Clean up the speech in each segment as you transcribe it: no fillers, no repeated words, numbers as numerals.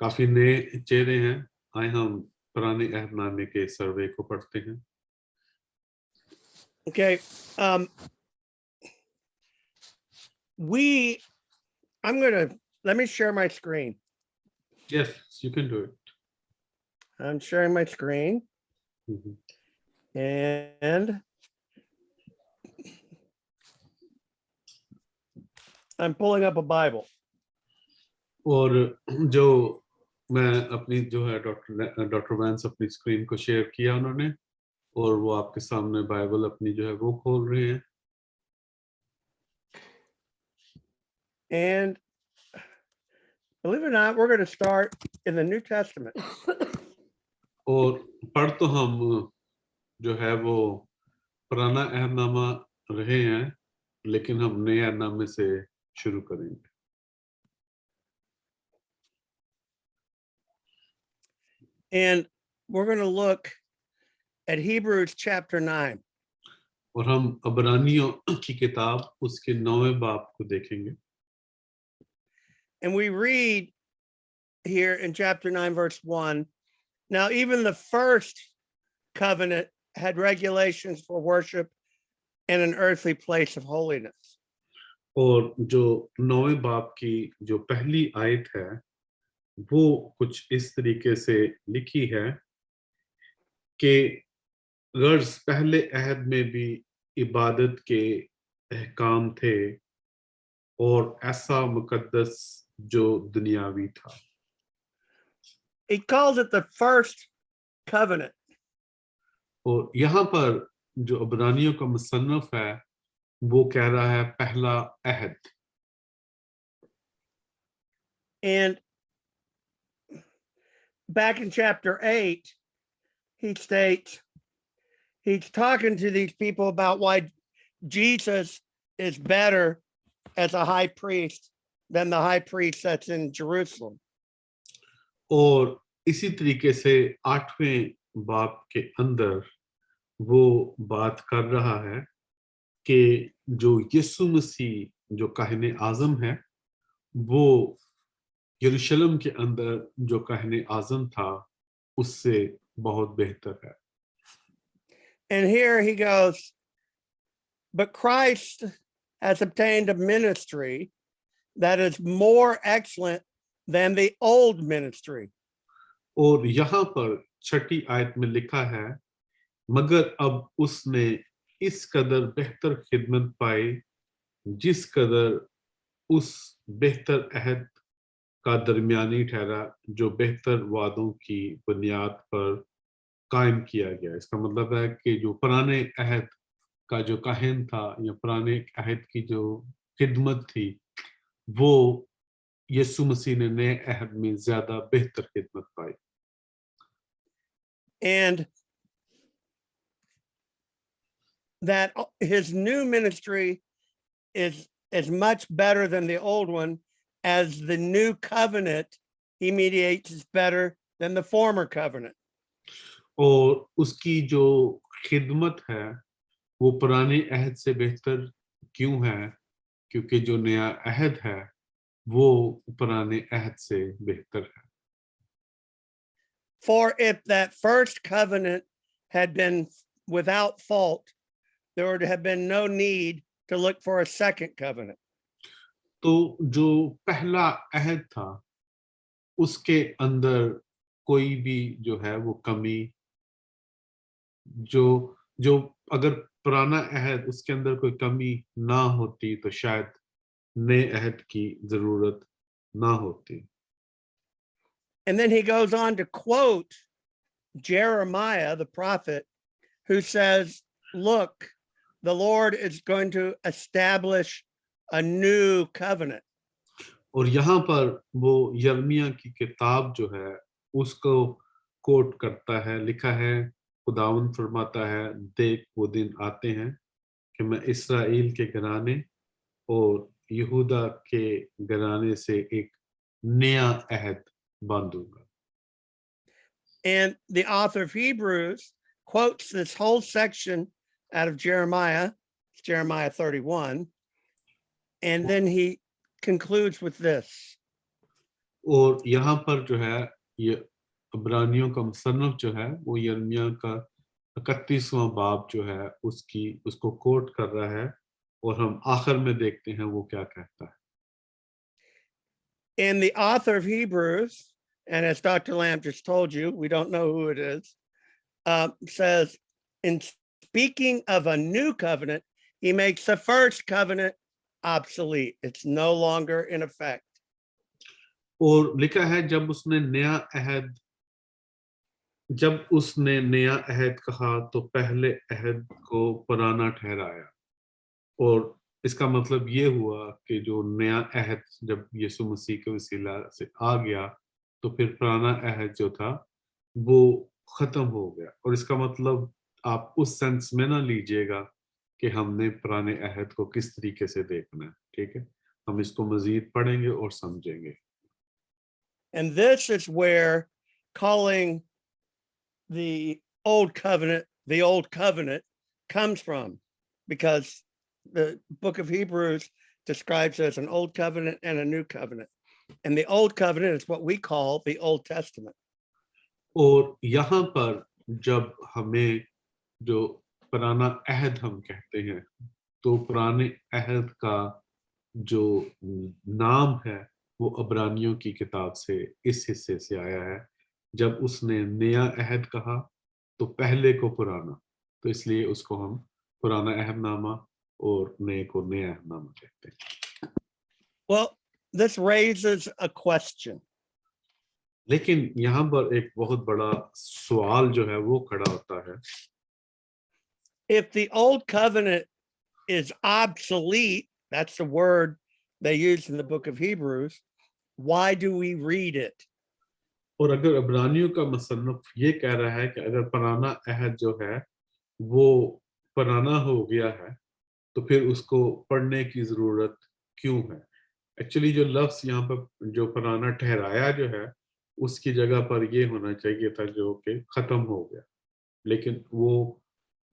काफी नए चेहरे हैं। आए हम पुराने अहदनामे के सर्वे को पढ़ते हैं। Okay. Let me share my screen. Yes, you can do it. I'm sharing my screen. Mhm. And I'm pulling up a Bible. और जो मैं अपनी जो है डॉक्टर वैंस अपनी स्क्रीन को शेयर किया उन्होंने, और वो आपके सामने बाइबल अपनी जो है वो खोल रहे हैं। And believe it or not, we're going to start in the New Testament. और पढ़ तो हम जो है वो पुराना अहदनामा रहे हैं, लेकिन हम नए अहदनामे से शुरू करेंगे। And we're going to look at Hebrews chapter 9. और हम अबरानियों की किताब उसके 9वें बाब को देखेंगे। And we read here in chapter 9, verse 1. Now, even the first covenant had regulations for worship in an earthly place of holiness. और जो 9वें बाब की जो पहली आयत है वो कुछ इस तरीके से लिखी है कि गर्ज पहले अहद में भी इबादत के अहकाम थे और ऐसा मुकद्दस जो दुनियावी था। He calls it the first covenant. और यहाँ पर जो अबरानियों का मुसन्नफ है वो कह रहा है पहला अहद। And back in chapter 8, he states, he's talking to these people about why Jesus is better as a high priest than the high priest that's in Jerusalem. और इसी तरीके से 8वें बाब के अंदर वो बात कर रहा है कि जो यीशु मसीह जो काहिने आज़म है वो यरूशलेम के अंदर जो काहिने आज़म था उससे बहुत बेहतर है। And here he goes, but Christ has obtained a ministry that is more excellent than the old ministry. और यहाँ पर 6ठी आयत में लिखा है, मगर अब उसने इस कदर बेहतर खिदमत पाई जिस कदर उस बेहतर अहद का दरमियानी ठहरा जो बेहतर वादों की बुनियाद पर कायम किया गया। इसका मतलब है कि जो पुराने अहद का जो काहिन था या पुराने अहद की जो खिदमत थी वो यीशु मसीह ने नए अहद में ज्यादा बेहतर खिदमत पाई। And that his new ministry is much better than the old one, as the new covenant he mediates is better than the former covenant. और उसकी जो खिदमत है वो पुराने अहद से बेहतर क्यों है? क्योंकि जो नया अहद है वो पुराने अहद से बेहतर है। For if that first covenant had been without fault, there would have been no need to look for a second covenant. तो जो पहला अहद था उसके अंदर कोई भी जो है वो कमी जो जो अगर पुराना अहद उसके अंदर कोई कमी ना होती तो शायद नए अहद की जरूरत ना होती। And then he goes on to quote Jeremiah, the prophet, who says, look, the Lord is going to establish a new covenant. और यहाँ पर वो यर्मिया की किताब जो है उसको कोट करता है, लिखा है खुदावंद फरमाता है देख वो दिन आते हैं कि मैं इस्राएल के घराने और यहूदा के घराने से एक नया अहद बांधूंगा। And the author of Hebrews quotes this whole section out of Jeremiah, Jeremiah 31, and then he concludes with this. और यहाँ पर जो है ये इब्रानियों का मुसन्नफ जो है वो यिर्मयाह का 31वां बाब जो है उसको कोट कर रहा है और हम आखिर में देखते हैं वो क्या कहता है. And the author of Hebrews, and as Dr. Lamb just told you, we don't know who it is, says, in speaking of a new covenant, he makes the first covenant obsolete. It's no longer in effect. और लिखा है जब उसने नया अहद कहा तो पहले अहद को पुराना ठहराया. और इसका मतलब ये हुआ कि जो नया अहद जब यीशु मसीह के वसीला से आ गया तो फिर पुराना अहद जो था वो खत्म हो गया. और इसका मतलब आप उस सेंस में ना लीजिएगा कि हमने पुराने अहद को किस तरीके से देखना है. ठीक है, हम इसको मजीद पढ़ेंगे और समझेंगे. And this is where calling the old covenant comes from, because the book of Hebrews describes it as an old covenant and a new covenant. And the old covenant is what we call the Old Testament. और यहाँ पर जब हमें जो पुराना अहद हम कहते हैं तो पुराने अहद का जो नाम है वो अब्रानियों की किताब से इस हिस्से से आया है. जब उसने नया अहद कहा तो पहले को पुराना, तो इसलिए उसको हम पुराना अहदनामा और नए को नया अहदनामा कहते हैं. Well, this raises a question. लेकिन यहाँ पर एक बहुत बड़ा सवाल जो है वो खड़ा होता है. If the old covenant is obsolete, that's the word they use in the book of Hebrews, why do we read it? और अगर इब्रानियों का मुसन्नफ ये कह रहा है कि अगर पुराना अहद जो है वो पुराना हो गया है तो फिर उसको पढ़ने की जरूरत क्यों है. एक्चुअली जो लफ्ज यहाँ पर जो पुराना ठहराया जो है उसकी जगह पर ये होना चाहिए था जो कि खत्म हो गया. लेकिन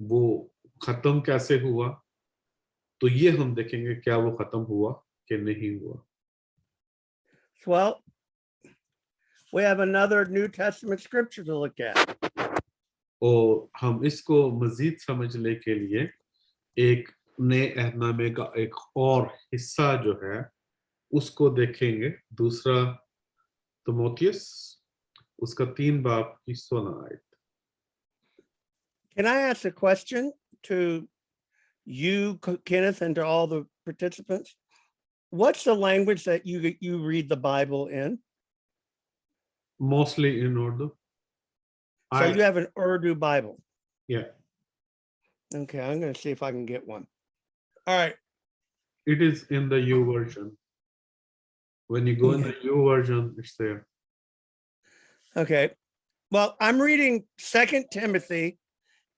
वो खत्म कैसे हुआ तो ये हम देखेंगे क्या वो खत्म हुआ कि नहीं हुआ. Well, we have another New Testament scripture to look at. और हम इसको मजीद समझने के लिए एक नए अहदनामे का एक और हिस्सा जो है उसको देखेंगे. दूसरा तिमोथियस उसका 3 बाब की 16 आयत. Can I ask a question to you, Kenneth, and to all the participants? What's the language that you read the Bible in? Mostly in Urdu. So you have an Urdu Bible. Yeah. Okay, I'm going to see if I can get one. All right. It is in the U version. When you go in the U version, it's there. Okay. Well, I'm reading 2 Timothy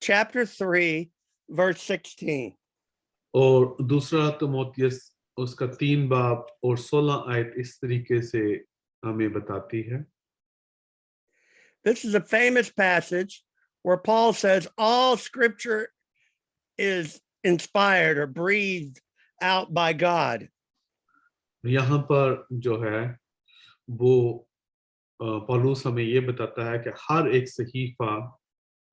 chapter 3, verse 16. और दूसरा तिमोथियस उसका 3 बाब और 16 आयत इस तरीके से हमें बताती है. This is a famous passage where Paul says all scripture is inspired or breathed out by God. यहाँ पर जो है वो पौलुस हमें ये बताता है कि हर एक सहीफा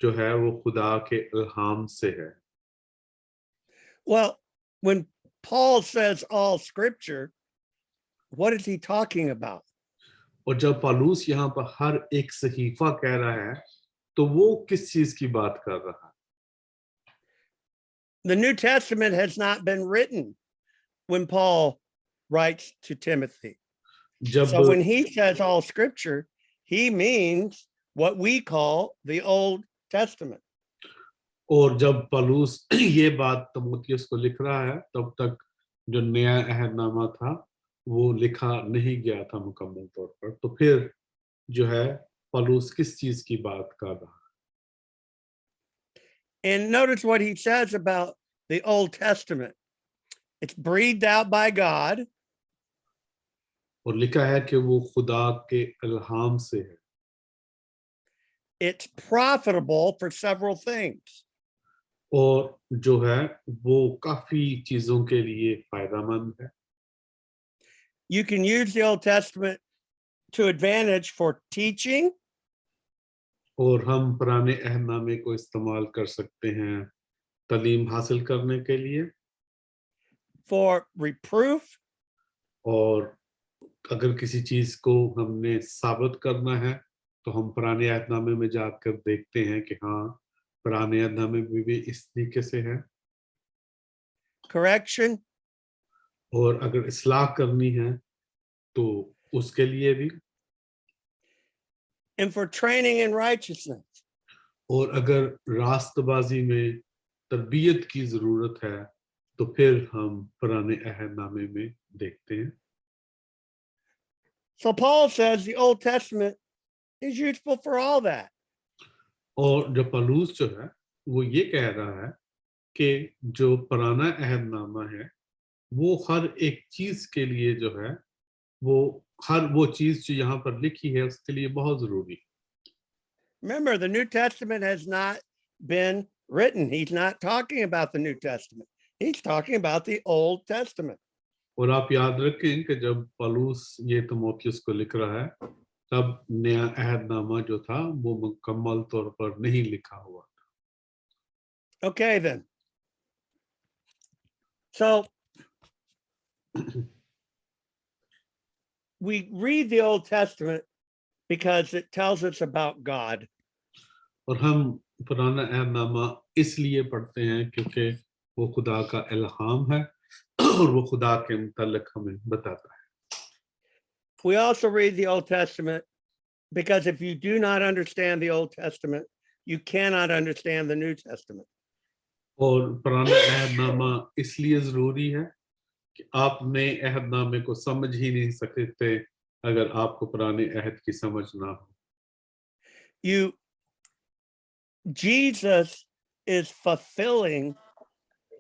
जो है वो खुदा के इल्हाम से है. Well, when Paul says all scripture, what is he talking about? और जब पौलुस यहाँ पर हर एक सहीफा कह रहा है तो वो किस चीज की बात कर रहा है. The New Testament has not been written when Paul writes to Timothy. So when he says all scripture, he means what we call the Old Testament. और जब पौलुस ये बात तिमोथियस को लिख रहा है तब तक जो नया अहदनामा था वो लिखा नहीं गया था मुकम्मल तौर पर. तो फिर जो है पौलुस किस चीज की बात कर रहा है. And notice what he says about the Old Testament. It's breathed out by God. और लिखा है कि वो खुदा के इल्हाम से है. It's profitable for several things. और जो है वो काफी चीजों के लिए फायदेमंद है. You can use the Old Testament to advantage for teaching, और हम पुराने अहदनामे को इस्तेमाल कर सकते हैं तालीम हासिल करने के लिए, for reproof, और अगर किसी चीज को हमने साबित करना है तो हम पुराने अहदनामे में जाकर देखते हैं कि हाँ, पुराने अहदनामे में भी इस तरीके से है। correction, और अगर इस्लाह करनी है तो उसके लिए भी, and for training in righteousness. और अगर रास्तबाजी में तरबियत की जरूरत है तो फिर हम पुराने अहदनामे में देखते हैं। So Paul says the Old Testament is useful for all that. और जो पौलुस जो है वो ये कह रहा है कि जो पुराना अहदनामा है वो हर एक चीज के लिए जो है, वो हर वो चीज जो यहाँ पर लिखी है उसके लिए बहुत जरूरी है। Remember, the New Testament has not been written. He's not talking about the New Testament. He's talking about the Old Testament. और आप याद रखें कि जब पौलुस ये तीमुथियुस को लिख रहा है तब नया अहदनामा जो था वो मुकम्मल तौर पर नहीं लिखा हुआ था। Okay, then. So we read the Old Testament because it tells us about God. और हम पुराना अहदनामा इसलिए पढ़ते हैं क्योंकि वो खुदा का इल्हाम है और वो खुदा के मुताल्लिक हमें बताता है। We also read the Old Testament because if you do not understand the Old Testament, you cannot understand the New Testament. और पुराना अहदनामा इसलिए जरूरी है कि आप नए अहदनामे को समझ ही नहीं सकते अगर आपको पुराने अहद की समझ ना हो। Jesus is fulfilling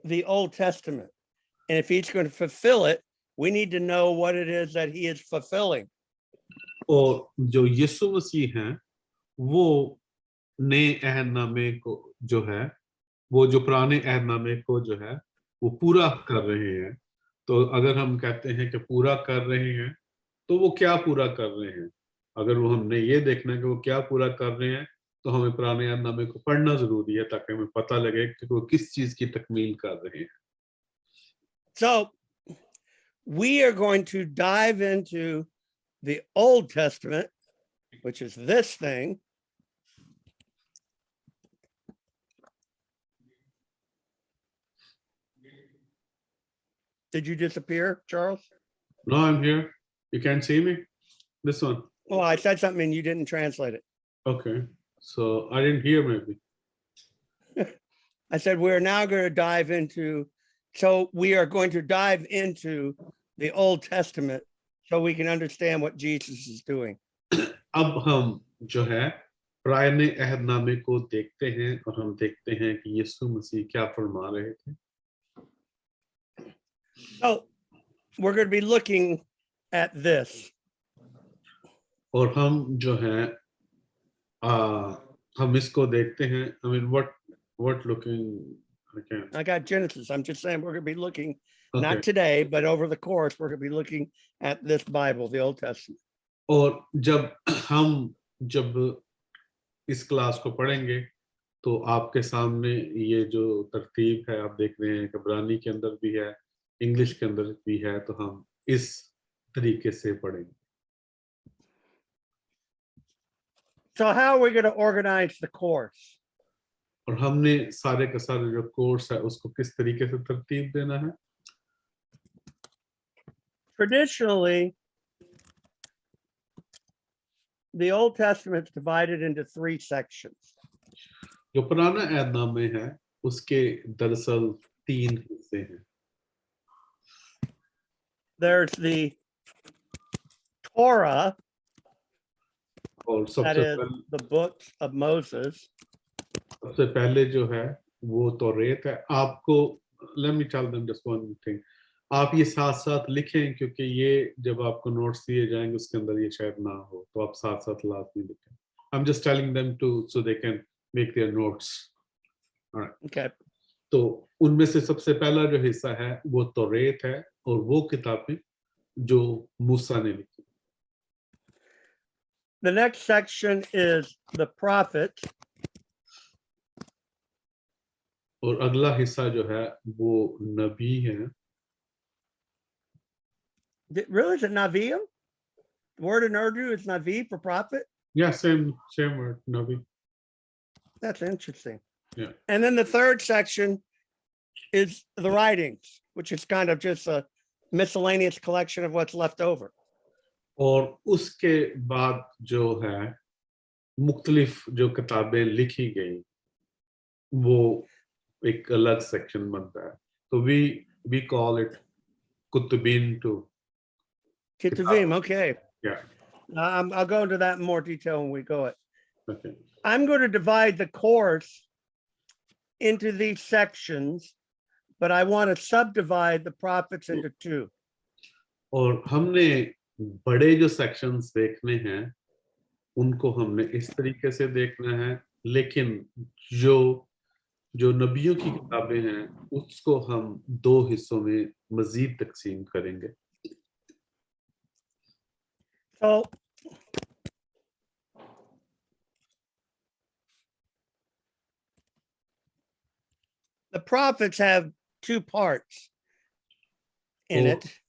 the Old Testament. And if he's going to fulfill it, we need to know what it is that he is fulfilling. और जो यीशु मसीह हैं वो नए अहदनामे को जो है, वो जो पुराने अहदनामे को जो है वो पूरा कर रहे हैं। तो अगर हम कहते हैं कि पूरा कर रहे हैं तो वो क्या पूरा कर रहे हैं? अगर वो हमने ये देखना है कि वो क्या पूरा कर रहे हैं तो हमें पुराने अहदनामे को पढ़ना जरूरी है ताकि हमें पता लगे कि वो किस चीज की तकमील कर रहे हैं। So we are going to dive into the Old Testament, which is this thing. Did you disappear, Charles? No, I'm here. You can't see me? This one. Well, I said something and you didn't translate it. Okay. So I didn't hear maybe. I said, we're now going to dive into, so we are going to dive into the Old Testament so we can understand what Jesus is doing. अब हम जो है पुराने अहदनामे को देखते हैं और हम देखते हैं कि यीशु मसीह क्या फरमा रहे थे। So we're going to be looking at this. और हम जो है हम इसको देखते हैं। I mean, what looking? I got Genesis. I'm just saying we're going to be looking, Okay. not today, but over the course, we're going to be looking at this Bible, the Old Testament. और जब इस class को पढ़ेंगे तो आपके सामने ये जो तरतीब है आप देख रहे हैं कि इब्रानी के अंदर भी है, इंग्लिश के अंदर भी है, तो हम इस तरीके से पढ़ेंगे। So how are we going to organize the course? और हमने सारे का सारे जो कोर्स है उसको किस तरीके से तरतीब देना है? Traditionally, the Old Testament is divided into 3 sections. जो पुराना अहदनामे है उसके दरअसल 3 हिस्से हैं। There's the Torah, और that is the books of Moses. सबसे पहले जो है वो तौरेत है। आपको let me tell them just one thing. आप ये साथ साथ लिखें क्योंकि ये जब आपको नोट्स दिए जाएंगे उसके अंदर ये शायद ना हो, तो आप साथ साथ लाजमी लिखें। I'm just telling them to so they can make their notes. All right. Okay. तो उनमें से सबसे पहला जो हिस्सा है वो तौरेत है और वो किताबें जो मूसा ने लिखी। The next section is the prophets. और अगला हिस्सा जो है वो नबी है. Really, is it Naviim? The word in Urdu is Navi for prophet. Yeah, same word, Nabi. That's interesting. Yeah. And then the third section is the writings, which is kind of just a miscellaneous collection of what's left over. और उसके बाद जो है मुख्तलिफ जो किताबें लिखी गई वो एक अलग सेक्शन बनता है. तो we call it Kutubin too. Ketuvim, okay. Yeah. I'll go into that in more detail when we go it. Okay. I'm going to divide the course into these sections, but I want to subdivide the prophets into two. और हमने बड़े जो sections देखने हैं उनको हमने इस तरीके से देखना है, लेकिन जो नबियों की किताबें हैं उसको हम दो हिस्सों में मजीद तकसीम करेंगे. So the prophets have two parts in Oh. it.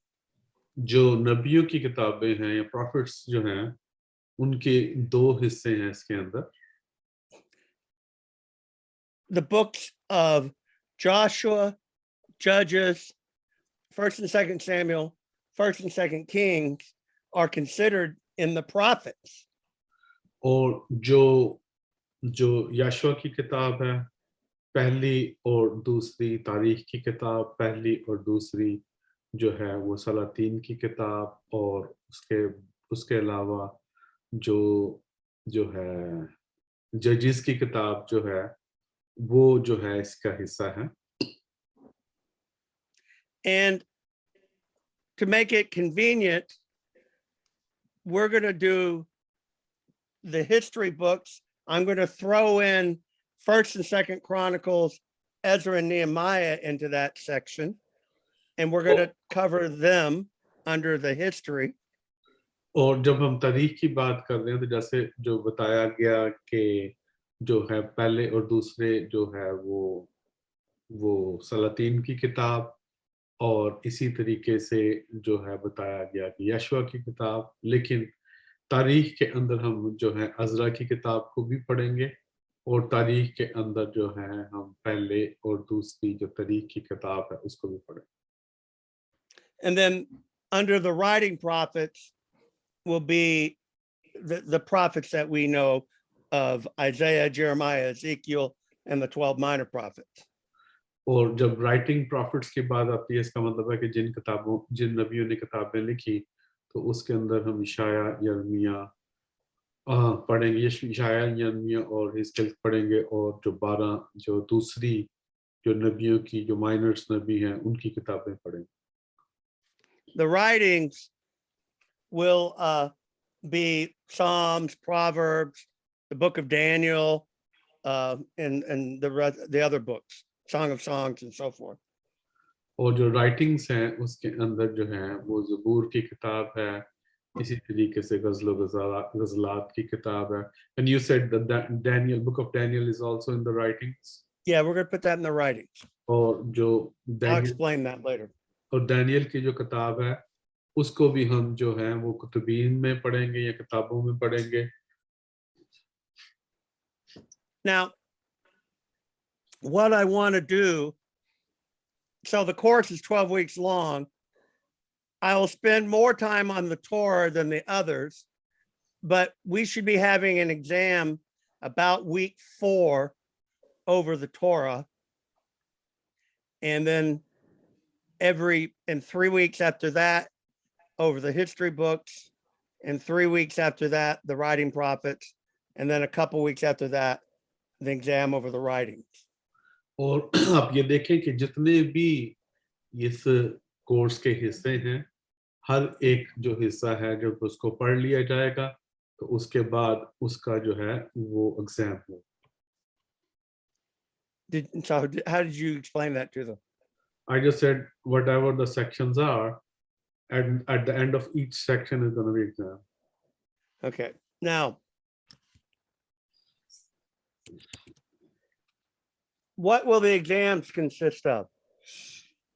जो नबियों की किताबें हैं या प्रॉफिट्स जो हैं उनके दो हिस्से हैं इसके अंदर. The books of Joshua, Judges, 1st and 2nd Samuel, 1st and 2nd Kings are considered in the prophets. और जो याशुआ की किताब है, पहली और दूसरी तारीख की किताब, पहली और दूसरी जो है वो सलातीन की किताब, और उसके अलावा जो है जजेस की किताब जो है वो जो है इसका हिस्सा है. And to make it convenient, we're going to do the history books. I'm going to throw in 1st and 2nd Chronicles, Ezra and Nehemiah into that section, and we're going to cover them under the history. और जब हम तारीख की बात कर रहे हैं तो जैसे जो बताया गया कि जो है पहले और दूसरे जो है वो सलातीन की किताब, और इसी तरीके से जो है बताया गया कि यशुआ की किताब, लेकिन तारीख के अंदर हम जो है अज़रा की किताब को भी पढ़ेंगे, और तारीख के अंदर जो है हम पहले और दूसरी जो तारीख की किताब है उसको भी पढ़ेंगे. And then under the writing prophets will be the prophets that we know of: Isaiah, Jeremiah, Ezekiel, and the 12 minor prophets. और जब राइटिंग प्रॉफिट्स की बात आती है इसका मतलब है कि जिन नबियों ने किताबें लिखी तो उसके अंदर हम इशाया, यर्मिया पढ़ेंगे, इशाया, यर्मिया और हिजकिय्याह पढ़ेंगे, और जो 12 जो दूसरी जो नबियों की जो माइनर्स नबी हैं उनकी किताबें पढ़ेंगे. The writings will be Psalms, Proverbs, the book of Daniel, and the other books, Song of Songs, and so forth. और जो राइटिंग्स हैं उसके अंदर जो है वो ज़बूर की किताब है, इसी तरीके से गज़लात की किताब है. And you said that Daniel, book of Daniel is also in the writings. Yeah, we're going to put that in the writings. और जो I'll explain that later. और डैनियल की जो किताब है उसको भी हम जो है वो कुतुबीन में पढ़ेंगे या किताबों में पढ़ेंगे. Now, what I want to do, so the course is 12 weeks long. I will spend more time on the Torah than the others, but we should be having an exam about week 4 over the Torah. And then in 3 weeks after that, over the history books, and 3 weeks after that, the writing prophets, and then a couple weeks after that, the exam over the writings. और आप ये देखें कि जितने भी इस course के हिस्से हैं, हर एक जो हिस्सा है जब उसको पढ़ लिया जाएगा तो उसके बाद उसका जो है वो एग्जाम हो. So how did you explain that to them? I just said whatever the sections are, and at the end of each section is going to be exam. Okay. Now, what will the exams consist of?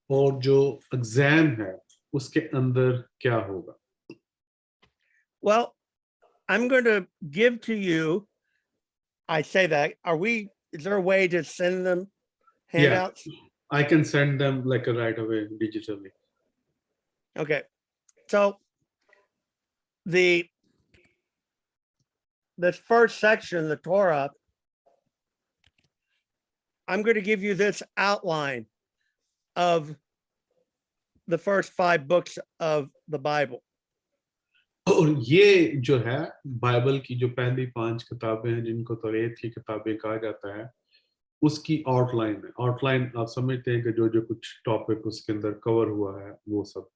और जो exam है उसके अंदर क्या होगा? Well, I'm going to give to you, I say that, is there a way to send them handouts? I can send them like right away digitally. Okay. So this first section, the Torah, I'm going to give you this outline of the first 5 books of the Bible. और ये जो है Bible की जो पहली 5 किताबें हैं जिनको तौरात की किताबें कहा जाता है उसकी आउटलाइन है. आउटलाइन आप समझते हैं कि जो जो कुछ टॉपिक उसके अंदर कवर हुआ है वो सब.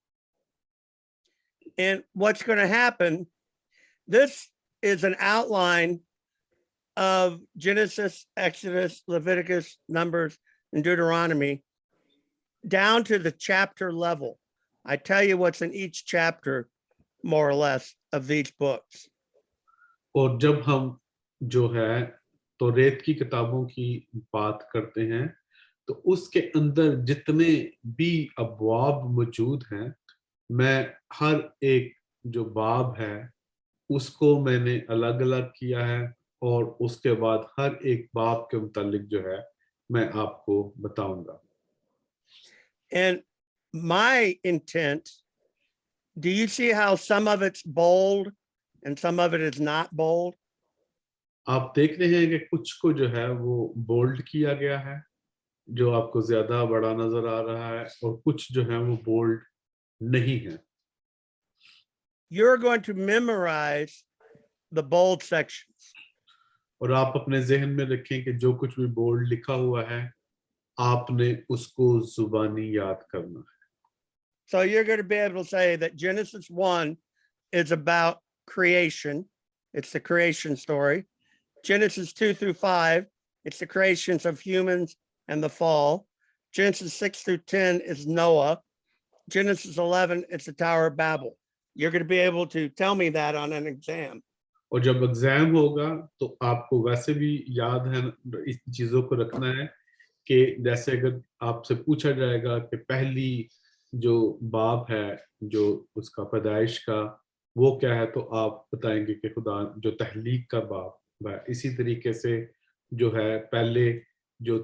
And what's going to happen, this is an outline of Genesis, Exodus, Leviticus, Numbers, and Deuteronomy down to the chapter level. I tell you what's in each chapter, more or less, of these books. और जब हम जो है तौरात की किताबों की बात करते हैं तो उसके अंदर जितने भी अबवाब मौजूद हैं मैं हर एक जो बाब है उसको मैंने अलग अलग किया है और उसके बाद हर एक बाब के मुतालिक जो है मैं आपको बताऊंगा. And my intent, do you see how some of it's bold and some of it is not bold? आप देख रहे हैं कि कुछ को जो है वो बोल्ड किया गया है जो आपको ज्यादा बड़ा नजर आ रहा है और कुछ जो है वो बोल्ड नहीं है. You're going to memorize the bold sections. और आप अपने जहन में रखें कि जो कुछ भी बोल्ड लिखा हुआ है आपने उसको जुबानी याद करना है. So you're going to be able to say that Genesis 1 is about creation. It's the creation story. Genesis 2 through 5, it's the creations of humans and the fall. Genesis 6 through 10 is Noah. Genesis 11, it's the Tower of Babel. You're going to be able to tell me that on an exam. और जब exam होगा तो आपको वैसे भी याद है इस चीजों को रखना है कि जैसे अगर आपसे पूछा जाएगा कि पहली जो बाब है जो उसका पैदाइश का वो क्या है तो आप बताएंगे कि खुदा जो तहलीक का बाब है. इसी तरीके से जो है पहले जो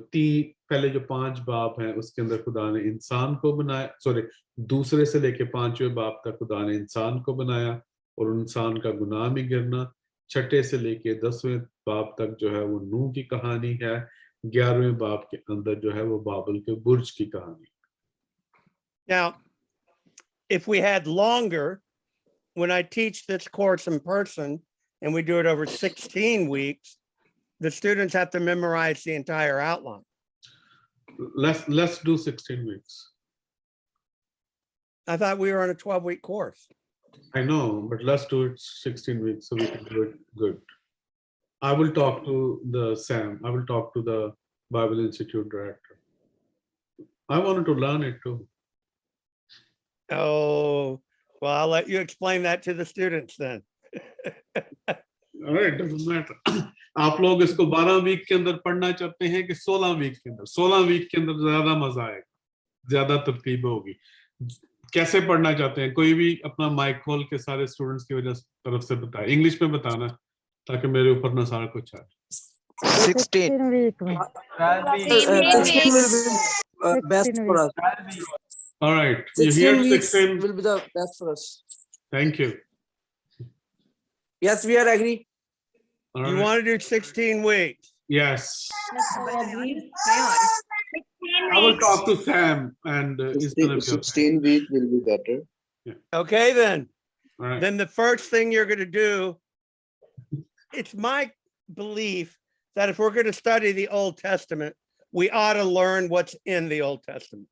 5 बाब हैं उसके अंदर खुदा ने इंसान को बनाया, दूसरे से लेके 5वें बाब तक खुदा ने इंसान को बनाया और इंसान का गुनाह में गिरना. 6ठे से लेके 10वें बाब तक जो है वो नूह की कहानी है. 11वें बाब के अंदर जो है वो बाबल के बुर्ज की कहानी. Now, if we had longer, when I teach this course in person and we do it over 16 weeks, the students have to memorize the entire outline. Let's do 16 weeks. I thought we were on a 12-week course. I know, but let's do it 16 weeks so we can do it good. I will talk to Sam. I will talk to the Bible Institute director. I wanted to learn it too. Oh, well, I'll let you explain that to the students then. All right, doesn't matter. आप लोग इसको 12 week के अंदर पढ़ना चाहते हैं कि 16 week के अंदर? 16 वीक के अंदर ज्यादा मजा आएगा, ज्यादा तरकीब होगी. कैसे पढ़ना चाहते हैं? कोई भी अपना माइक खोल के सारे स्टूडेंट्स की वजह तरफ से बताए, इंग्लिश में बताना ताकि मेरे ऊपर ना सारा कुछ आए. 16 week. 16 will be best for us. All right, you 16 hear weeks 16? will be the best for us. Thank you. Yes, we are agree. All You right. want to do 16 weeks? Yes. Hang I will talk to Sam and he's gonna be okay. 16 week will be better. Okay, then. All right. Then the first thing you're going to do, it's my belief that if we're going to study the Old Testament, we ought to learn what's in the Old Testament.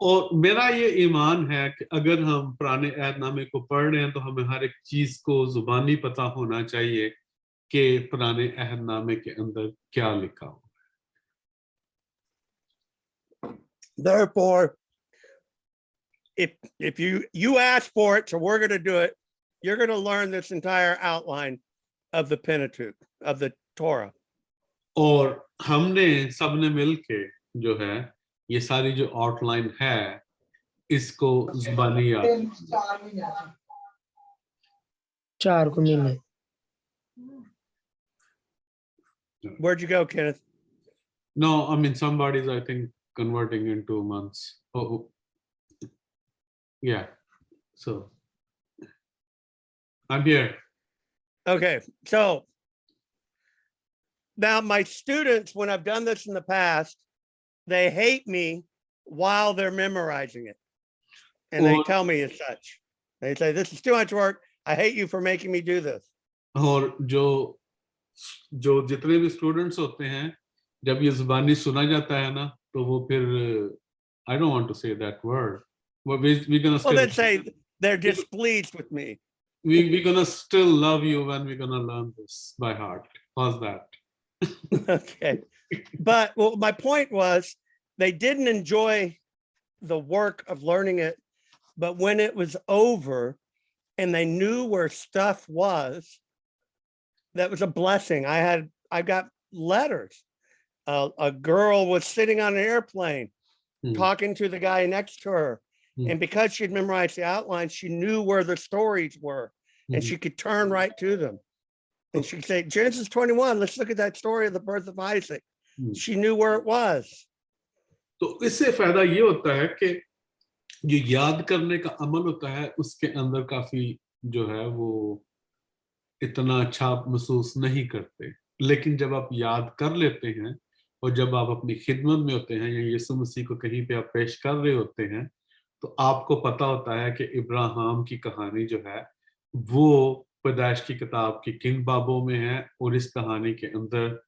और मेरा ये ईमान है कि अगर हम पुराने अहदनामे को पढ़ रहे हैं तो हमें हर एक चीज को जुबानी पता होना चाहिए कि पुराने अहदनामे के अंदर क्या लिखा हो. Therefore, if you ask for it, so we're going to do it, you're going to learn this entire outline of the Pentateuch, of the Torah. और हमने सबने मिलके जो है ये सारी जो आउटलाइन है इसको जुबानी याद 4 महीने. Where'd you go, Kenneth? No, I mean somebody's I think converting in 2 months. Oh, yeah. So I'm here. Okay, so now my students, when I've done this in the past, they hate me while they're memorizing it. And they Or- tell me as such. They say, this is too much work. I hate you for making me do this. और जो जितने भी students होते हैं जब ये जुबानी सुना जाता है ना तो वो फिर I don't want to say that word but we're gonna Well, still then say they're displeased with me. we're gonna still love you when we're gonna learn this by heart. How's that? Okay. But well, my point was they didn't enjoy the work of learning it, but when it was over and they knew where stuff was, that was a blessing. I got letters. A girl was sitting on an airplane talking to the guy next to her. And because she'd memorized the outline, she knew where the stories were and she could turn right to them. And she'd say, Genesis 21, let's look at that story of the birth of Isaac. She knew where it was. तो इससे फायदा ये होता है कि जो याद करने का अमल होता है उसके अंदर काफी जो है वो इतना अच्छा महसूस नहीं करते लेकिन जब आप याद कर लेते हैं और जब आप अपनी खिदमत में होते हैं या यीशु मसीह को कहीं पे आप पेश कर रहे होते हैं तो आपको पता होता है कि इब्राहिम की कहानी जो है वो पैदाइश की किताब की किन बाबों में है और इस कहानी के अंदर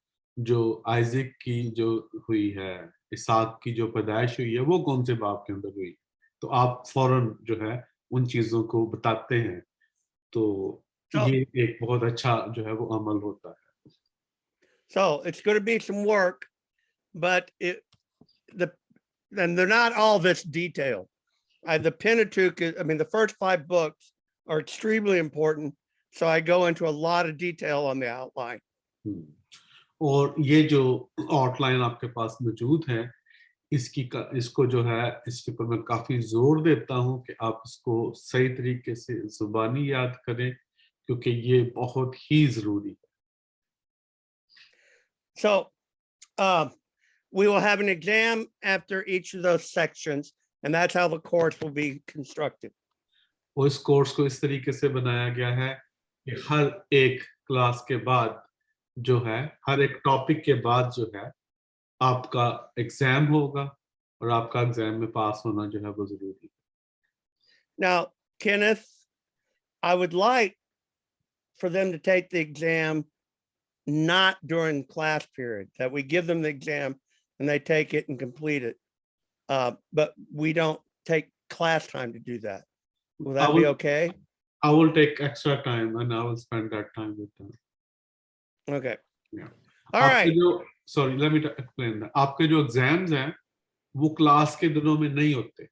जो आइजक की जो हुई है इसहाक की जो पैदाइश हुई है वो कौन से बाब के अंदर हुई तो आप फौरन जो है उन चीजों को बताते हैं तो ये एक बहुत अच्छा जो है वो अमल होता है. So it's going to be some work, but and they're not all this detailed. The Pentateuch, the first 5 books are extremely important. So I go into a lot of detail on the outline. और ये जो outline आपके पास मौजूद है इसको जो है इसके ऊपर मैं काफी जोर देता हूं कि आप इसको सही तरीके से जुबानी याद करें क्योंकि ये बहुत ही जरूरी है. So we will have an exam after each of those sections, and that's how the course will be constructed. और इस कोर्स को इस तरीके से बनाया गया है कि हर एक क्लास के बाद जो है हर एक टॉपिक के बाद जो है आपका एग्जाम होगा और आपका एग्जाम में पास होना जो है वो जरूरी है. Now, Kenneth, I would like for them to take the exam not during class period, that we give them the exam and they take it and complete it. But we don't take class time to do that. Will that be okay? I will take extra time and I will spend that time with them. Okay. Yeah. All right. Sorry, let me explain that. आपके जो exams हैं वो class के दिनों में नहीं होते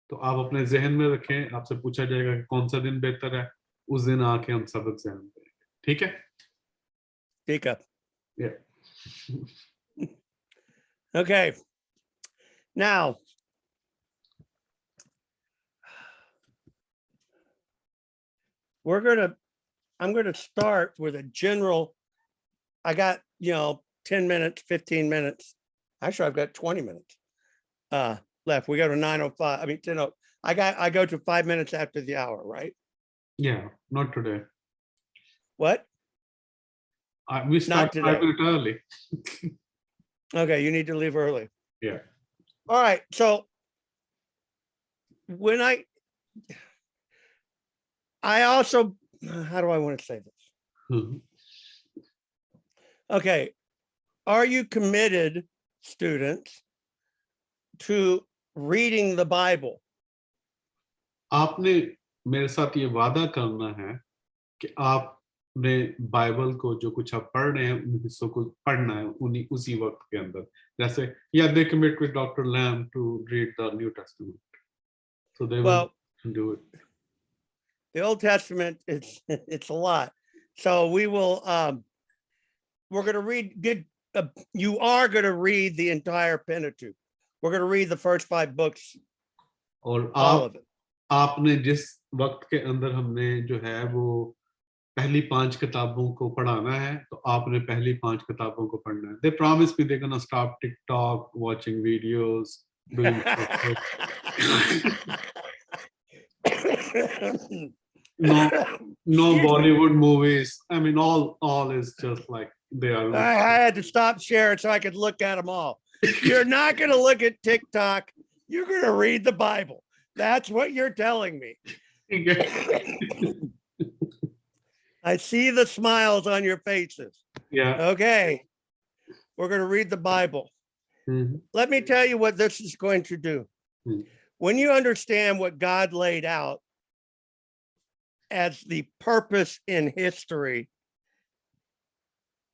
तो आप अपने जहन में रखें आपसे पूछा जाएगा कि कौन सा दिन बेहतर है उस दिन आके हम सब एग्जाम देंगे. ठीक है? Speak up. Yeah. Okay. Now, I'm going to start with a general. I got, 10 minutes, 15 minutes. Actually, I've got 20 minutes left. We go to 9:05. 10:00. I go to 5 minutes after the hour, right? Yeah, not today. What? We start 5 minutes early. Okay, you need to leave early. Yeah. All right. So when I also, how do I want to say this? Okay. Are you committed, students, to reading the Bible? आपने मेरे साथ ये वादा करना है कि आपने Bible को जो कुछ आप पढ़ रहे हैं उन हिस्सों को पढ़ना है उसी वक्त के अंदर जैसे they commit with Dr. Lamb to read the New Testament. So they will do it. The Old Testament, it's a lot. So we will, we're going to read, you are going to read the entire Pentateuch. We're going to read the first 5 books, और all आप of it. आपने जिस वक्त के अंदर हमने जो है वो पहली 5 किताबों को पढ़ाना है, तो आपने पहली 5 किताबों को पढ़ना है. They promise me they're gonna stop TikTok, watching videos, doing no Bollywood movies. I mean, all is just like they are. I had to stop sharing so I could look at them all. You're not going to look at TikTok. You're going to read the Bible. That's what you're telling me. I see the smiles on your faces. Yeah. Okay. We're going to read the Bible. Mhm. Let me tell you what this is going to do. Mhm. When you understand what God laid out as the purpose in history,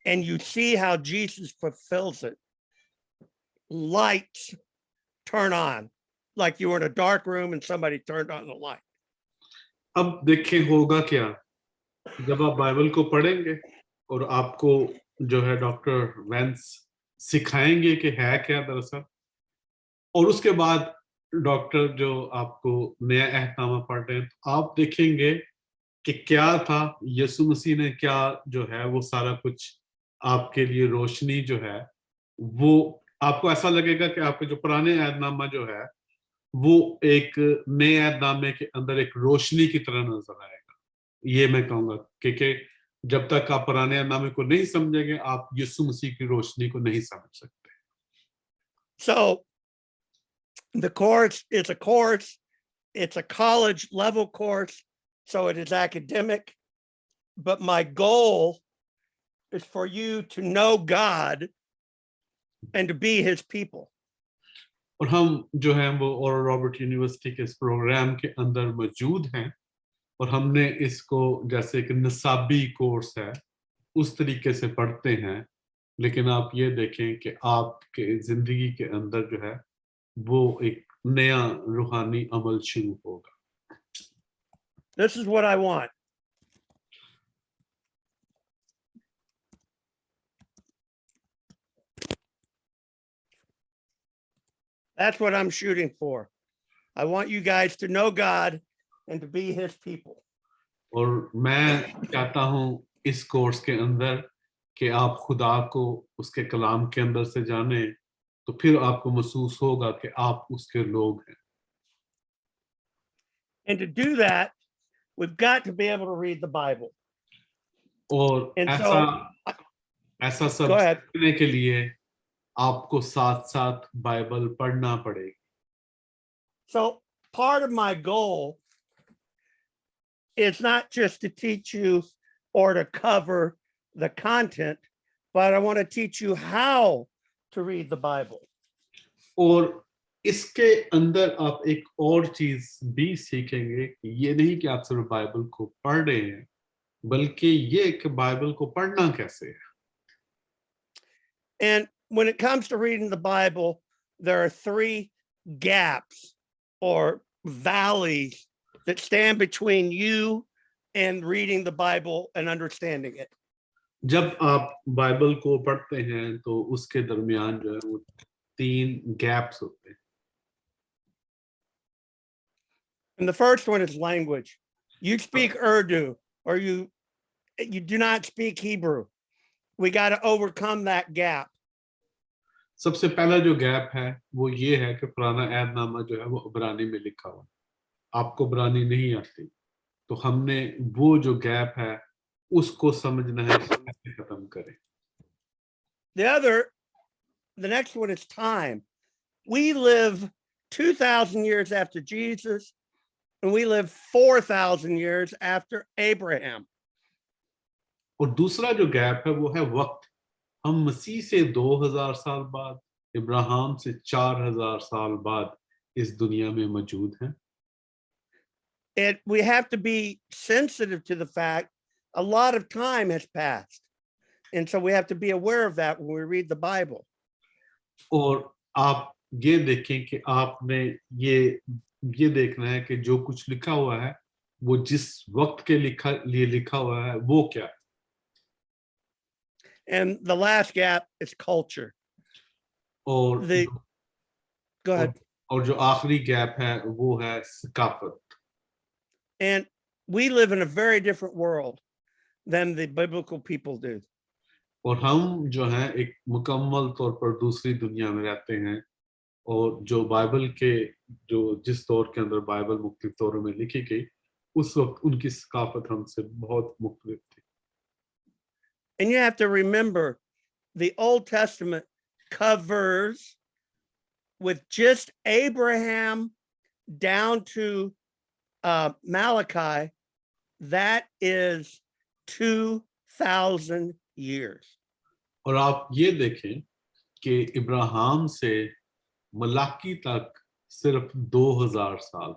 and you see how Jesus fulfills it, lights turn on, like you were in a dark room and somebody turned on the light. अब देखें होगा क्या जब आप Bible को पढ़ेंगे और आपको जो है डॉक्टर वेंस सिखाएंगे कि है क्या दरअसल, और उसके बाद डॉक्टर जो आपको नया एहकामा पढ़ रहे हैं, तो आप देखेंगे कि क्या था, यीशु मसीह ने क्या जो है वो सारा कुछ आपके लिए रोशनी जो है वो आपको ऐसा लगेगा कि आपके जो पुराने ऐहदनामा जो है वो एक नए ऐहदनामे के अंदर एक रोशनी की तरह नजर आएगा. ये मैं कहूंगा क्योंकि जब तक आप पुराने ऐहदनामे को नहीं समझेंगे आप यीशु मसीह की रोशनी को नहीं समझ सकते. So the course is a course. It's a college level course. So it is academic. But my goal is for you to know God and to be his people. और हम जो है वो और रॉबर्ट यूनिवर्सिटी के इस programme के अंदर मौजूद हैं और हमने इसको जैसे एक निसाबी कोर्स है उस तरीके से पढ़ते हैं, लेकिन आप ये देखें कि आपके जिंदगी के अंदर जो है वो एक नया रूहानी अमल शुरू होगा. This is what I want. That's what I'm shooting for. I want you guys to know God and to be his people. और मैं चाहता हूं इस कोर्स के अंदर कि आप खुदा को उसके कलाम के अंदर से जाने, तो फिर आपको महसूस होगा कि आप उसके लोग हैं. And to do that, we've got to be able to read the Bible. और And ऐसा सब Go ahead. करने के लिए आपको साथ साथ बाइबल पढ़ना पड़ेगी. So part of my goal is not just to teach you or to cover the content, but I want to teach you how to read the Bible. और इसके अंदर आप एक और चीज भी सीखेंगे कि ये नहीं कि आप सिर्फ बाइबल को पढ़ रहे हैं, बल्कि ये कि बाइबल को पढ़ना कैसे है. And when it comes to reading the Bible, there are 3 gaps or valleys that stand between you and reading the Bible and understanding it. जब आप बाइबल को पढ़ते हैं तो उसके दरमियान जो है वो 3 गैप्स होते हैं. And the first one is language. You speak Urdu or you do not speak Hebrew. We got to overcome that gap. सबसे पहला जो गैप है वो ये है कि पुराना ऐहदनामा जो है वो इब्रानी में लिखा हुआ है, आपको इब्रानी नहीं आती, तो हमने वो जो गैप है उसको समझना है, कैसे खत्म करें. The next one is time. We live 2,000 years after Jesus, and we live 4,000 years after Abraham. और दूसरा जो गैप है वो है वक्त. हम मसीह से 2000 साल बाद, इब्राहिम से 4000 साल बाद इस दुनिया में मौजूद हैं. And we have to be sensitive to the fact a lot of time has passed. And so we have to be aware of that when we read the Bible. और आप ये देखें कि आपने ये देखना है कि जो कुछ लिखा हुआ है वो जिस वक्त के लिए लिखा हुआ है वो क्या है. And the last gap is culture. और The go ahead. और जो आखिरी गैप है वो है सकाफत. And we live in a very different world than the biblical people do. और हम जो है एक मुकम्मल तौर पर दूसरी दुनिया में रहते हैं और जो बाइबल के जो जिस दौर के अंदर बाइबल मुख्तलिफ दौरों में लिखी गई उस वक्त उनकी सकाफत हमसे बहुत मुख्तलिफ थी. And you have to remember the Old Testament covers with just Abraham down to Malachi, that is 2,000 years. और आप ये देखें कि इब्राहिम से मलाकी तक सिर्फ 2000 साल.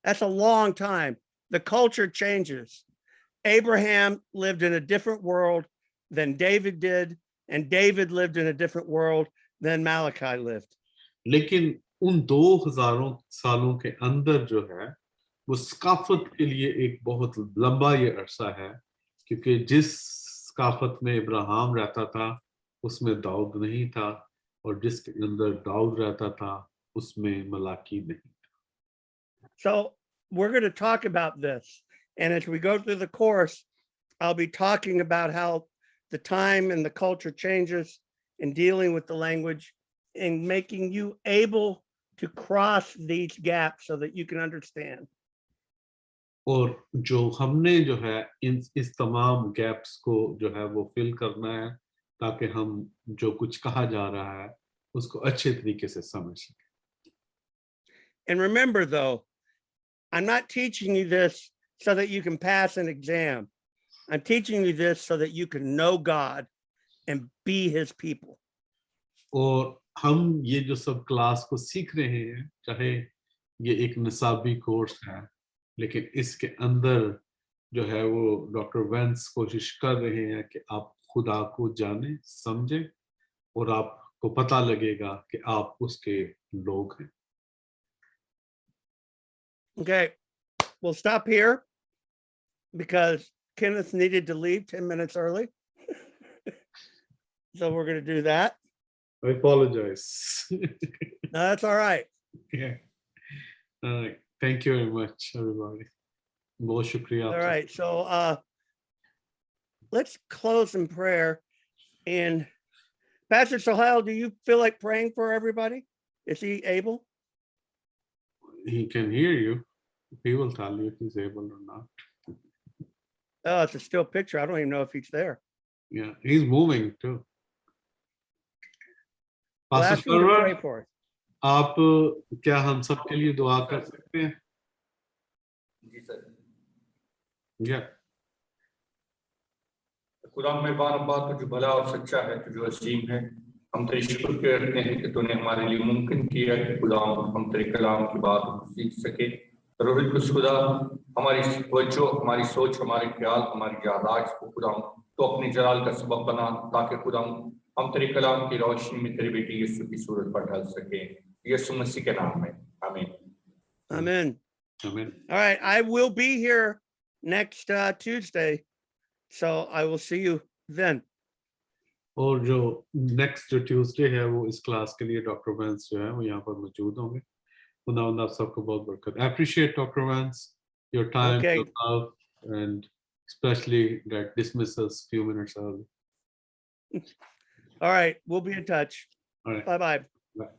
That's a long time. The culture changes. Abraham lived in a different world than David did, and David lived in a different world than Malachi lived. लेकिन उन 2000 सालों के अंदर जो है वो सकाफत के लिए एक बहुत लंबा ये अरसा है क्योंकि जिस सकाफत में इब्राहिम रहता था उसमें दाऊद नहीं था और जिसके अंदर दाऊद रहता था उसमें मलाकी नहीं. So we're going to talk about this. And as we go through the course, I'll be talking about how the time and the culture changes in dealing with the language and making you able to cross these gaps so that you can understand. और जो हमने जो है इस तमाम gaps को जो है वो फिल करना है ताकि हम जो कुछ कहा जा रहा है उसको अच्छे तरीके से समझ सकें. And remember though, I'm not teaching you this so that you can pass an exam. I'm teaching you this so that you can know God and be his people. और हम ये जो सब क्लास को सीख रहे हैं चाहे ये एक निसाबी कोर्स है लेकिन इसके अंदर जो है वो डॉक्टर वेंस कोशिश कर रहे हैं कि आप खुदा को जाने समझें और आपको पता लगेगा कि आप उसके लोग हैं. Okay, we'll stop here because Kenneth needed to leave 10 minutes early. So we're going to do that. I apologize. No, that's all right. Yeah. All right. Thank you very much, everybody. बहुत शुक्रिया. All right. So let's close in prayer. And Pastor Sohail, do you feel like praying for everybody? Is he able? He can hear you. He will tell you if he's able or not. Oh, it's a still picture. I don't even know if he's there. Yeah, he's moving too. I'll Pastor ask you to pray Sarwar, for us. आप क्या हम सब के लिए दुआ कर सकते हैं? जी सर. Yeah. खुदा मेहरबान अब्बा तू जो भला और सच्चा है तू जो असीम है हम तेरी शुक्र करते हैं कि तूने हमारे लिए मुमकिन किया कि खुदा हम तेरे कलाम की बात को सीख सके. रोहित कुछ खुदा हमारी तवज्जो हमारी सोच हमारे ख्याल हमारी यादाश्त को खुदा तो अपने जलाल का सबब बना ताकि खुदा हम तेरे कलाम की रोशनी में तेरे बेटी यीशु की सूरत पर ढल सके. यीशु मसीह के नाम में आमीन. Amen. Amen. All right. I will be here next Tuesday. So I will see you then. और जो नेक्स्ट जो ट्यूसडे है वो इस क्लास के लिए डॉक्टर वैंस जो है वो यहाँ पर मौजूद होंगे. खुदा आप सबको बहुत बरकत. I appreciate Dr. Vance, your time, Okay. your love, and especially that dismissals few minutes early. All right. We'll be in touch. All right. Bye-bye. Bye.